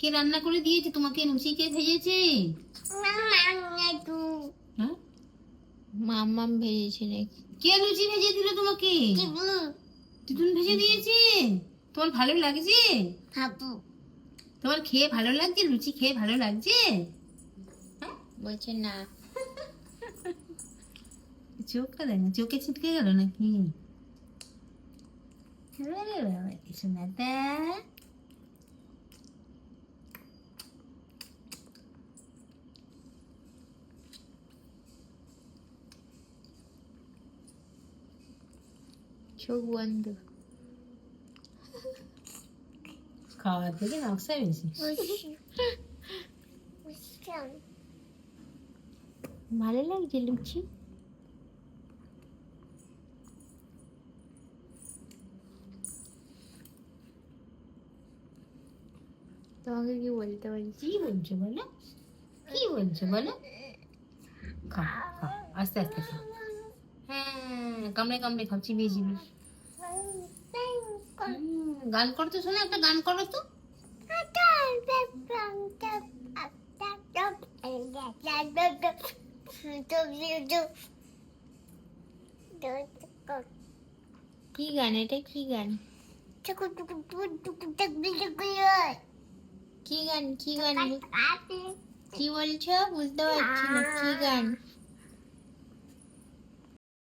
কে রান্না করে দিয়েছে তোমাকে? লুচি কে ভেজেছে? হ্যাঁ, মাম্মাম ভেজেছে নাকি? কে লুচি ভেজে দিল তোমাকে? টিটুন ভেজে দিয়েছে। তোমার ভালো লাগছে? তোমার খেয়ে ভালো লাগছে? লুচি খেয়ে ভালো লাগছে? বলছে না। চোখটা দেখ না, চোখে ছিটকে গেল নাকি? আরে বাবা, কি শোনাটা। চোখ বন্ধ। খাওয়া থেকে নকশা বেশি। ভালো লাগছে লুচি? তোমাকে কি বলতে বলছি? কি বলছো বলো? কি বলছো বলো? খাও খাও, আস্তে আস্তে খাও। হ্যাঁ, কামড়ে কামড়ে খাও, চিবিয়ে চিবিয়ে। গান করো তো, শোনো একটা গান করো তো। কি গান এটা? কি গান? কি গান? কি গান? কি বলছো? বুঝতে পারছি না। কি গান?